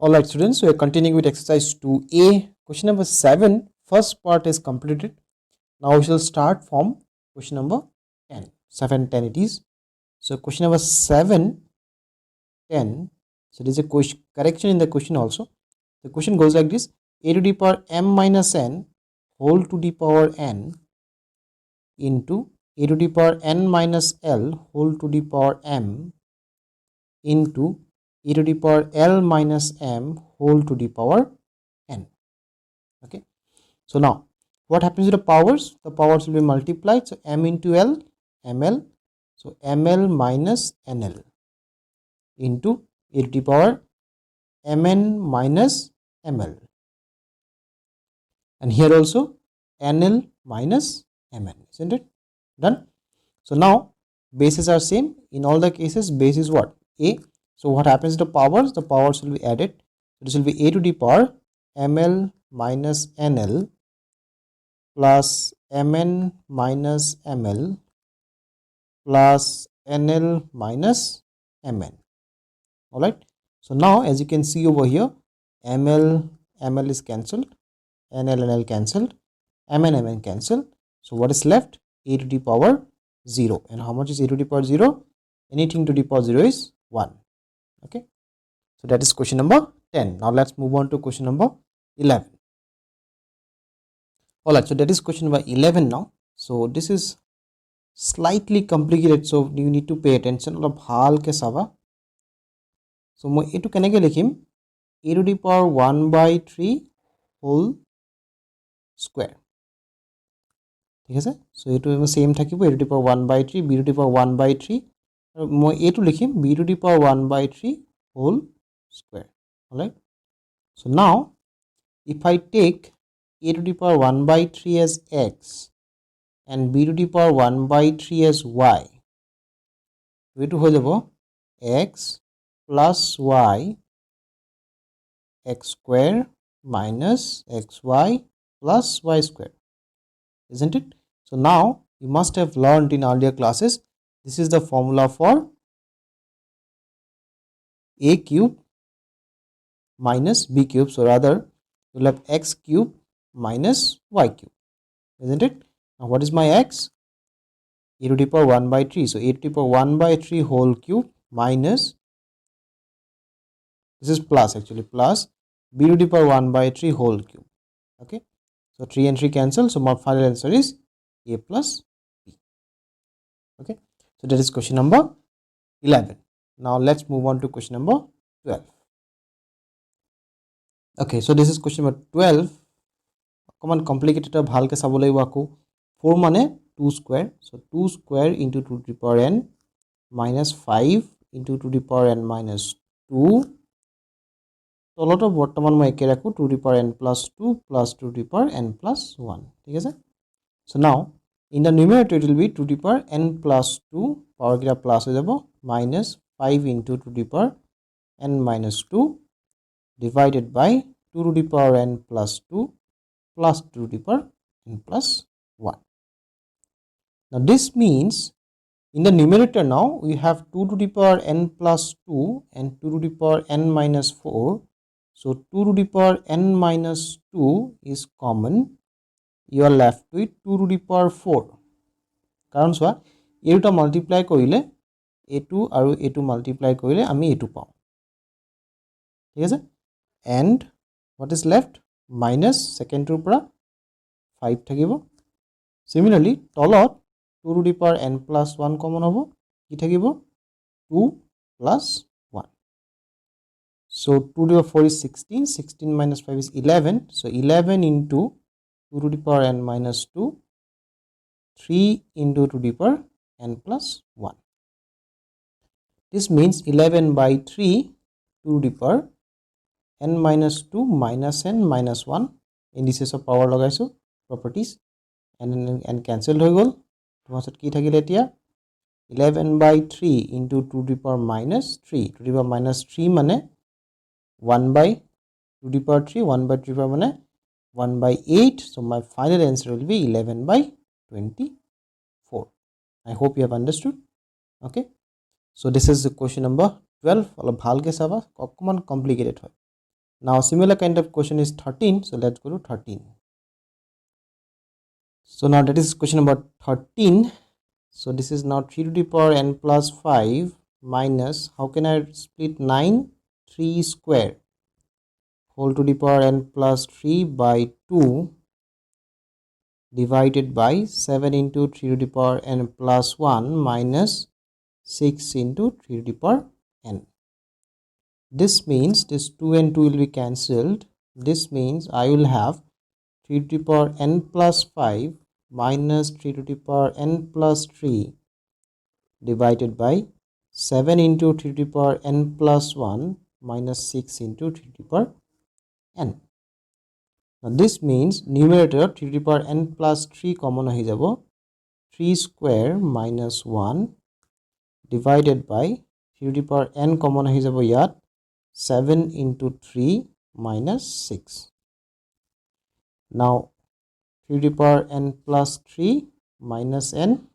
Alright students, we are continuing with exercise 2a. Question number 7, first part is completed. Now we shall start from question number 10. 7, 10 it is. So question number 7, 10. So there is a correction in the question also. The question goes like this: a to the power m minus n whole to the power n into a to the power n minus l whole to the power m into e to the power l minus m whole to the power n. Okay, so now what happens to the powers? The powers will be multiplied. So m into l, ml, so ml minus nl into e to the power mn minus ml, and here also nl minus mn, isn't it? Done. So now bases are same in all the cases. Base is what? A. So what happens to the powers? The powers will be added. So this will be a to the power ml minus nl plus mn minus ml plus nl minus mn. Alright. So now as you can see over here, ml is cancelled, nl cancelled, mn cancelled. So what is left? A to the power 0. And how much is a to the power 0? Anything to the power 0 is 1. Okay. So that is question number 10. Now let's move on to question number 11. Alright, so that is question number 11 now. So this is slightly complicated, so you need to pay attention. অলপ ভালকে চাবা. So মই এটো কেনেকৈ লিখিম? a to the power 1/3 whole square. ঠিক আছে? So এটো সেম থাকিব, a to the power 1/3, b to the power 1/3. আৰু মই এটো লিখিম b to the power 1/3 whole square. Alright. So now if I take a to the power 1/3 as x and b to the power 1/3 as y, এটো হৈ যাব x plus y x square minus xy plus y square, isn't it? So now you must have learned in earlier classes, this is the formula for a cube minus b cube. So rather you will have x cube minus y cube, isn't it? Now what is my x? A to the power 1/3. So a to the power 1/3 whole cube minus, this is plus actually, plus b to the power 1/3 whole cube. Okay, so 3 and 3 cancel. So my final answer is a plus b. Okay, so that is question number 11. Now let's move on to question number 12. Okay, so this is question number 12. অকমান complicated, ভালকে চাব লাগিব আকৌ. 4 মানে 2 square. So 2 square into 2 to the power n minus 5 into 2 to the power n minus 2. তলতো বৰ্তমান মই একে ৰাখো 2 to the power n plus 2 plus 2 to the power n plus 1. ঠিক আছে? So now in the numerator it will be 2 to the power n plus 2, power কিটা plus হৈ যাব, minus 5 into 2 to the power n minus 2 divided by 2 to the power n plus 2 plus 2 to the power n plus 1. Now this means in the numerator now we have 2 to the power n plus 2 and 2 to the power n minus 4. So 2 to the power n minus 2 is common. You are left with 2 to the power 4. কারণ সোয়া a to multiply কৰিলে a2 আৰু a2 multiply কৰিলে আমি a2 পাও। ঠিক আছে? And what is left? Minus second টোৰ পৰা 5 থাকিব। Similarly তলত 2 to the power n plus 1 common হ'ব, কি থাকিব? 2 plus 1. So 2 to the power 4 is 16, 16 minus 5 is 11. So 11 into 2 to the power n minus 2, 3 into 2 to the power n plus 1. This means 11/3 2 to the power n minus 2 minus n minus 1. Indices of power লগাইছো, properties, and cancelled হৈ গল। তোমাৰ ওচৰত কি থাকিলে এতিয়া? 11/3 into 2 to the power minus 3. 2 to the power minus 3 মানে 1/2 to the power 3, 1/3 power মানে 1/8. So my final answer will be 11/24. I hope you have understood. Okay, so this is the question number 12. অলপ ভালকে চাবা, অকমান complicated হয়। Now similar kind of question is 13. So let's go to 13. So now that is question number 13. So this is now 3 to the power n plus 5 minus, how can I split 9? 3 square whole to the power n plus 3 by 2 divided by 7 into 3 to the power n plus 1 minus 6 into 3 to the power n. This means this 2 and 2 will be cancelled. This means I will have 3 to the power n plus 5 minus 3 to the power n plus 3 divided by 7 into 3 to the power n plus 1 minus 6 into 3 to the power n. Now this means numerator 3 to the power n plus 3 common ahi jabo, 3 square minus 1 divided by 3 to the power n common ahi jabo yat 7 into 3 minus 6. Now 3 to the power n plus 3 minus n,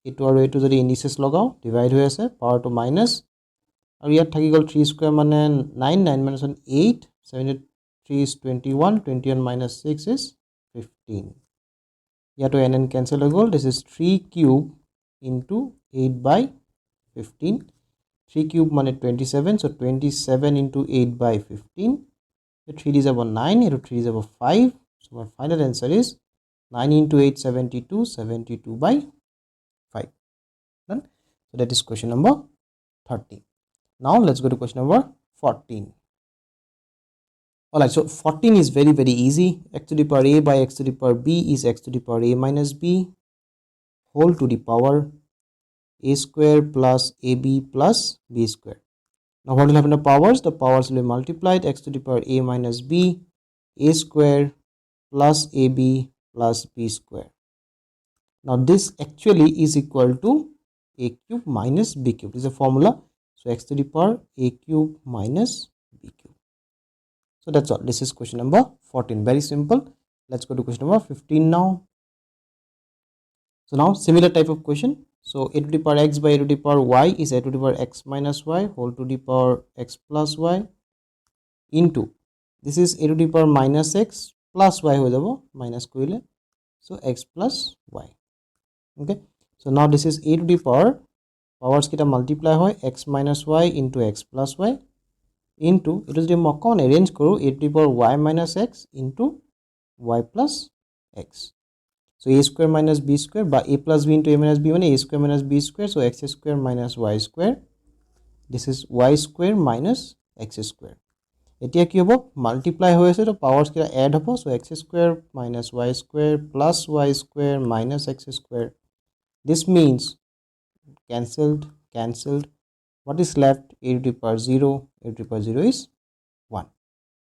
etu aru etu jodi indices lagao divide hoy ase power to minus aru yat thaki gol 3 square mane 9, 9 minus 1 8, 7 3 is 21, 21 minus 6 is 15. Yato n cancel hoy gol. This is 3 cube into 8 by 15. 3 cube mane 27, so 27 into 8 by 15. So 3 is about 9, here 3 is about 5. So my final answer is 9 into 8, 72, 72 by 5. Done. So that is question number 13. Now let's go to question number 14. Alright, so 14 is very easy. X to the power a by x to the power b is x to the power a minus b whole to the power a square plus ab plus b square. Now what will happen to powers? The powers will be multiplied. X to the power a minus b, a square plus ab plus b square. Now this actually is equal to a cube minus b cube. This is a formula. So x to the power a cube minus b cube. So that's all. This is question number 14. Very simple. Let's go to question number 15 now. So now similar type of question. So a to the power x by a to the power y is a to the power x minus y whole to the power x plus y into, this is a to the power minus x plus y ho jabo minus korile, so x plus y. Okay, so now this is a to the power, powers kita multiply hoy x minus y into x plus y into, it is the mokon arrange koru a to the power y minus x into y plus x. So a square minus b square by a plus b into a minus b, a square minus b square, so x square minus y square. This is y square minus x square. এতিয়া কি হ'ব, multiply হৈ আছে তো powers কিটা add হ'ব, so x square minus y square plus y square minus x square. This means cancelled. What is left? A to the power 0. A to the power 0 is 1.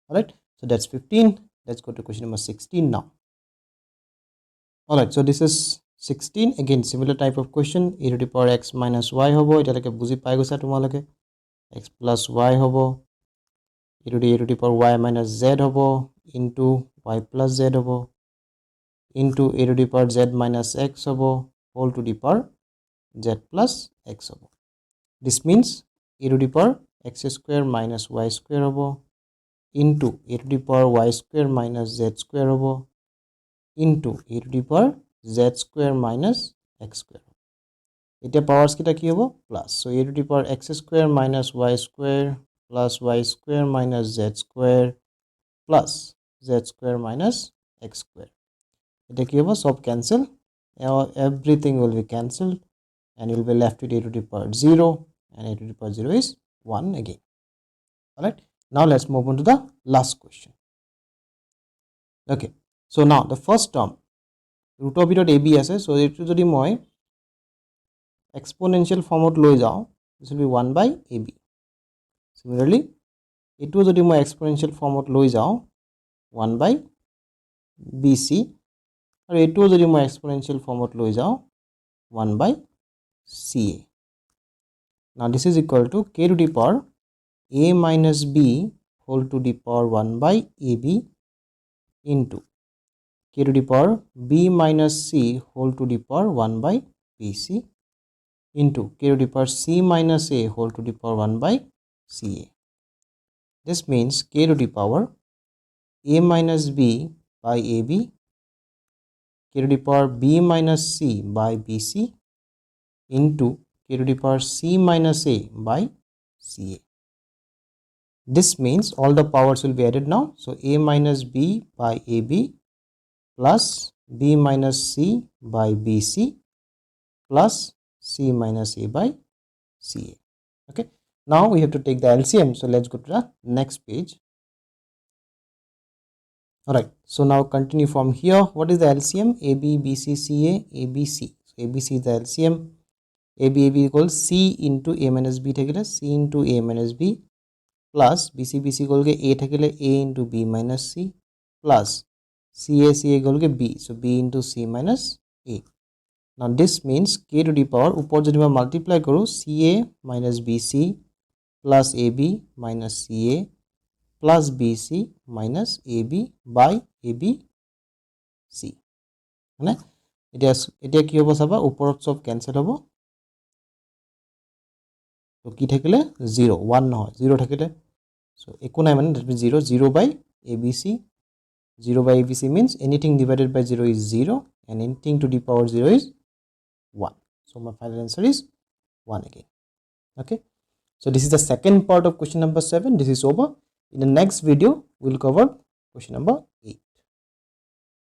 Alright, so that's 15. Let's go to question number 16 now. Alright, so this is 16. Again, similar type of question. A to the power x minus y hobo. এটালৈকে বুজি পাই গৈছা তোমালোকে. X plus y hobo. A to the power y minus z hobo into y plus z hobo into a to the power z minus x hobo whole to the power z plus x hobo. This means a to the power x square minus y square hobo into a to the power y square minus z square hobo into a to the power z square minus x square. Eta powers kita ki hobo plus, so a to the power x square minus y square plus y square minus z square plus z square minus x square. Eta ki hobo sob cancel, everything will be cancelled and you will be left with a to the power 0 and a to the power 0 is 1 again. Alright, now let's move on to the last question. Okay, so now the first term root of it ab ase, so etu jodi moi exponential form ot loi jao, this will be 1 by ab. Similarly, etu jodi moi exponential form ot loi jao 1 by bc, aru etu jodi moi exponential form ot loi jao 1 by ca. Now this is equal to k to the power a minus b whole to the power 1 by ab into k to the power b minus c whole to the power 1 by bc into k to the power c minus a whole to the power 1 by ca. This means k to the power a minus b by ab, k to the power b minus c by bc into k to the power c minus a by ca. This means all the powers will be added now. So a minus b by ab plus b minus c by bc plus c minus a by ca. Okay, now we have to take the LCM. So let's go to the next page. Alright, so now continue from here. What is the LCM? AB, BC, CA, ABC. So ABC is the LCM. AB equals C into A minus B thakile C into A minus B plus BC equal ke A thakile A into B minus C plus CA equal ke B. So B into C minus A. Now this means k to the power upor jodi ma multiply karu CA minus BC plus AB minus CA plus BC minus AB by ABC. মানে এতিয়া কি হ'ব চাবা ওপৰত সব cancel হ'ব। তো কি থাকিলে 0 1 নহয় 0 থাকিলে so একো নাই মানে that means 0 0 by ABC 0 by ABC means anything divided by 0 is 0 and anything to the power 0 is 1. So my final answer is 1 again. Okay, so this is the second part of question number 7. This is over. In the next video we will cover question number